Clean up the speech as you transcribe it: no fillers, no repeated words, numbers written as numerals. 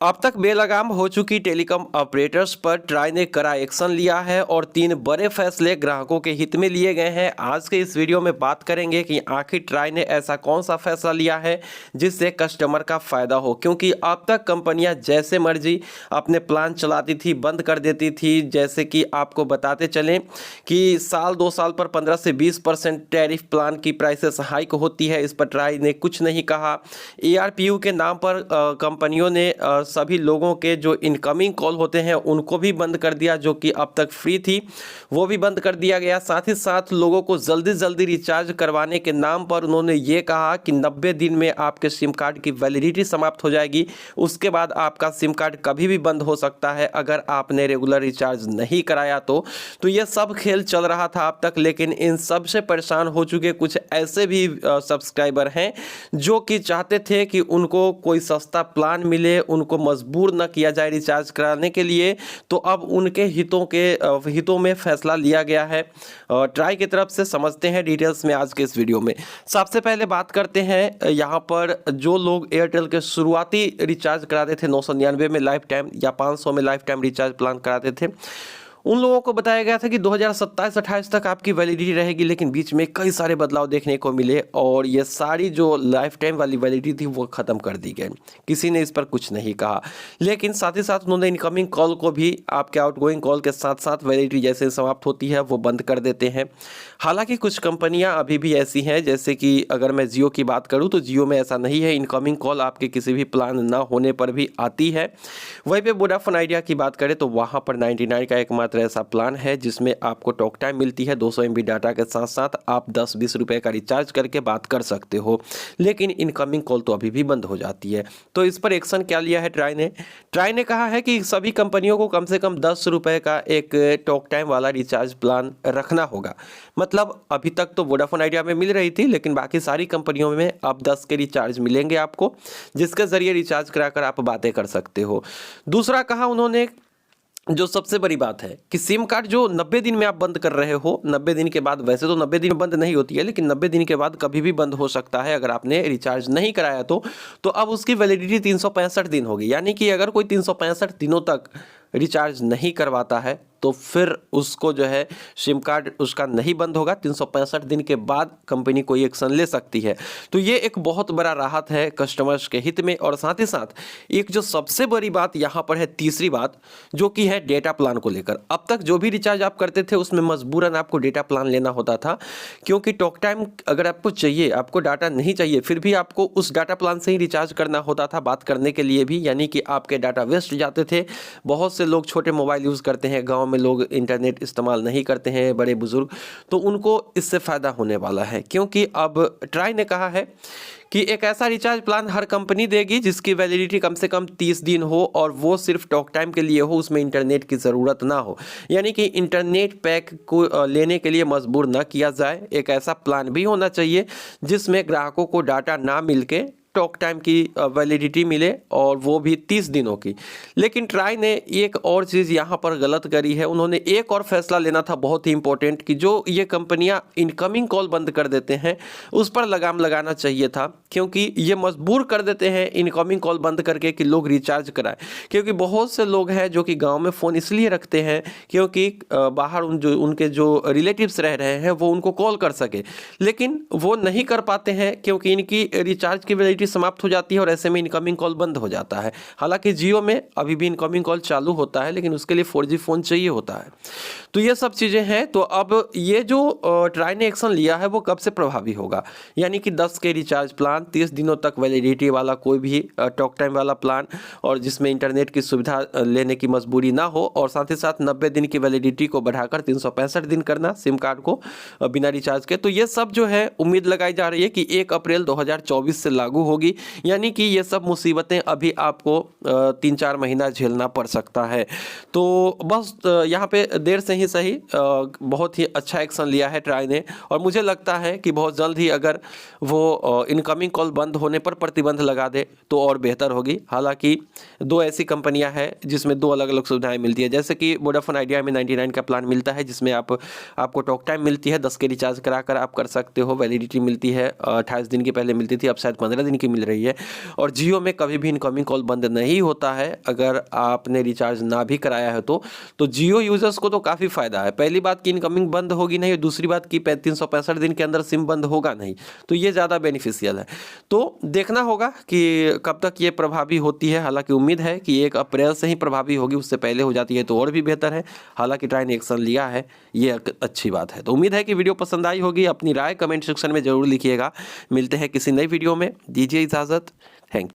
अब तक बेलगाम हो चुकी टेलीकॉम ऑपरेटर्स पर ट्राई ने कड़ा एक्शन लिया है और 3 बड़े फैसले ग्राहकों के हित में लिए गए हैं। आज के इस वीडियो में बात करेंगे कि आखिर ट्राई ने ऐसा कौन सा फैसला लिया है जिससे कस्टमर का फायदा हो, क्योंकि अब तक कंपनियां जैसे मर्जी अपने प्लान चलाती थी, बंद कर देती थी। जैसे कि आपको बताते चलें कि साल 2 साल पर 15 से 20% टैरिफ प्लान की प्राइसेस हाइक होती है। इस पर ट्राई ने कुछ नहीं कहा। ARPU के नाम पर कंपनियों ने सभी लोगों के जो इनकमिंग कॉल होते हैं उनको भी बंद कर दिया, जो कि अब तक फ्री थी वो भी बंद कर दिया गया। साथ ही साथ लोगों को जल्दी जल्दी रिचार्ज करवाने के नाम पर उन्होंने ये कहा कि 90 दिन में आपके सिम कार्ड की वैलिडिटी समाप्त हो जाएगी, उसके बाद आपका सिम कार्ड कभी भी बंद हो सकता है अगर आपने रेगुलर रिचार्ज नहीं कराया तो ये सब खेल चल रहा था अब तक। लेकिन इन सब से परेशान हो चुके कुछ ऐसे भी सब्सक्राइबर हैं जो कि चाहते थे कि उनको कोई सस्ता प्लान मिले, उनको मजबूर न किया जाए रिचार्ज कराने के लिए। तो अब उनके हितों में फैसला लिया गया है ट्राई की तरफ से। समझते हैं डिटेल्स में आज के इस वीडियो में। सबसे पहले बात करते हैं यहाँ पर जो लोग एयरटेल के शुरुआती रिचार्ज कराते थे 999 में लाइफ टाइम या 500 में लाइफ टाइम रिचार्ज प्लान कराते थे, उन लोगों को बताया गया था कि 2027-28 तक आपकी वैलिडिटी रहेगी। लेकिन बीच में कई सारे बदलाव देखने को मिले और ये सारी जो लाइफ टाइम वाली वैलिडिटी थी वो ख़त्म कर दी गई। किसी ने इस पर कुछ नहीं कहा। लेकिन साथ ही साथ उन्होंने इनकमिंग कॉल को भी आपके आउटगोइंग कॉल के साथ साथ वैलिडिटी जैसे समाप्त होती है वो बंद कर देते हैं। हालांकि कुछ कंपनियां अभी भी ऐसी हैं, जैसे कि अगर मैं जियो की बात करूं तो जियो में ऐसा नहीं है, इनकमिंग कॉल आपके किसी भी प्लान ना होने पर भी आती है। वहीं पे वोडाफोन आइडिया की बात करें तो वहाँ पर 99 का एकमात्र ऐसा प्लान है जिसमें आपको टॉक टाइम मिलती है 200 MB डाटा के साथ साथ आप 10-20 रुपए का रिचार्ज करके बात कर सकते हो। लेकिन इनकमिंग कॉल तो अभी भी बंद हो जाती है। तो इस पर एक्शन क्या लिया है ट्राई ने कहा है कि सभी कंपनियों को कम से कम 10 रुपए का एक टॉक टाइम वाला रिचार्ज प्लान रखना होगा। मतलब अभी तक तो वोडाफोन आइडिया में मिल रही थी, लेकिन बाकी सारी कंपनियों में अब 10 के रिचार्ज मिलेंगे आपको, जिसके जरिए रिचार्ज कराकर आप बातें कर सकते हो। दूसरा कहा उन्होंने, जो सबसे बड़ी बात है कि सिम कार्ड जो 90 दिन में आप बंद कर रहे हो, 90 दिन के बाद, वैसे तो 90 दिन में बंद नहीं होती है लेकिन 90 दिन के बाद कभी भी बंद हो सकता है अगर आपने रिचार्ज नहीं कराया तो अब उसकी वैलिडिटी 365 दिन होगी। यानी कि अगर कोई 365 दिनों तक रिचार्ज नहीं करवाता है तो फिर उसको जो है सिम कार्ड उसका नहीं बंद होगा। 365 दिन के बाद कंपनी कोई एक्शन ले सकती है। तो ये एक बहुत बड़ा राहत है कस्टमर्स के हित में। और साथ ही साथ एक जो सबसे बड़ी बात यहाँ पर है, तीसरी बात, जो कि है डेटा प्लान को लेकर। अब तक जो भी रिचार्ज आप करते थे उसमें मजबूरन आपको डेटा प्लान लेना होता था, क्योंकि टॉक टाइम अगर आपको चाहिए, आपको डाटा नहीं चाहिए, फिर भी आपको उस डाटा प्लान से ही रिचार्ज करना होता था बात करने के लिए भी। यानी कि आपके डाटा वेस्ट जाते थे। बहुत से लोग छोटे मोबाइल यूज़ करते हैं, गाँव में लोग इंटरनेट इस्तेमाल नहीं करते हैं, बड़े बुजुर्ग, तो उनको इससे फ़ायदा होने वाला है। क्योंकि अब ट्राई ने कहा है कि एक ऐसा रिचार्ज प्लान हर कंपनी देगी जिसकी वैलिडिटी कम से कम 30 दिन हो और वो सिर्फ टॉक टाइम के लिए हो, उसमें इंटरनेट की ज़रूरत ना हो। यानी कि इंटरनेट पैक को लेने के लिए मजबूर ना किया जाए। एक ऐसा प्लान भी होना चाहिए जिसमें ग्राहकों को डाटा ना मिल के टॉक टाइम की वैलिडिटी मिले, और वो भी 30 दिनों की। लेकिन ट्राई ने एक और चीज़ यहाँ पर गलत करी है। उन्होंने एक और फैसला लेना था बहुत ही इंपॉर्टेंट, कि जो ये कंपनियाँ इनकमिंग कॉल बंद कर देते हैं उस पर लगाम लगाना चाहिए था, क्योंकि ये मजबूर कर देते हैं इनकमिंग कॉल बंद करके कि लोग रिचार्ज कराएं। क्योंकि बहुत से लोग हैं जो कि गाँव में फ़ोन इसलिए रखते हैं क्योंकि बाहर उनके जो रिलेटिव्स रह रहे हैं वो उनको कॉल कर सके, लेकिन वो नहीं कर पाते हैं क्योंकि इनकी रिचार्ज की वैलिडिटी समाप्त हो जाती है और ऐसे में इनकमिंग कॉल बंद हो जाता है। हालांकि जियो में अभी भी इनकमिंग कॉल चालू होता है, लेकिन उसके लिए 4G फ़ोन चाहिए होता है। तो ये सब चीज़ें हैं। तो अब ये जो ट्राई ने एक्शन लिया है वो कब से प्रभावी होगा, यानी कि 10 के रिचार्ज प्लान, 30 दिनों तक वैलिडिटी वाला कोई भी टॉक टाइम वाला प्लान, और जिसमें इंटरनेट की सुविधा लेने की मजबूरी ना हो, और साथ ही साथ 90 दिन की वैलिडिटी को बढ़ाकर 365 दिन करना सिम कार्ड को बिना रिचार्ज के। तो ये सब जो है उम्मीद लगाई जा रही है कि 1 अप्रैल 2024 से लागू होगी। यानी कि ये सब मुसीबतें अभी आपको 3-4 महीना झेलना पड़ सकता है। तो बस यहाँ पे देर से ही सही बहुत ही अच्छा एक्शन लिया है ट्राई ने, और मुझे लगता है कि बहुत जल्द ही अगर वो इनकमिंग कॉल बंद होने पर प्रतिबंध लगा दे तो और बेहतर होगी। हालांकि 2 ऐसी कंपनियां हैं जिसमें 2 अलग अलग सुविधाएं मिलती है। जैसे कि वोडाफोन आइडिया में 99 का प्लान मिलता है जिसमें आपको टॉक टाइम मिलती है, 10 के रिचार्ज कराकर आप कर सकते हो, वैलिडिटी मिलती है 28 दिन की, पहले मिलती थी, अब शायद 15 दिन दिन की मिल रही है। और जियो में कभी भी इनकमिंग कॉल बंद नहीं होता है अगर आपने रिचार्ज ना भी कराया है तो जियो यूजर्स को तो काफ़ी फ़ायदा है। पहली बात कि इनकमिंग बंद होगी नहीं, दूसरी बात कि 365 दिन के अंदर सिम बंद होगा नहीं, तो ये ज़्यादा बेनिफिशियल है। तो देखना होगा कि कब तक ये प्रभावी होती है। हालांकि उम्मीद है कि 1 अप्रैल से ही प्रभावी होगी, उससे पहले हो जाती है तो और भी बेहतर है। हालांकि ट्राई ने एक्शन लिया है, ये एक अच्छी बात है। तो उम्मीद है कि वीडियो पसंद आई होगी। अपनी राय कमेंट सेक्शन में जरूर लिखिएगा। मिलते हैं किसी नई वीडियो में, दीजिए इजाज़त।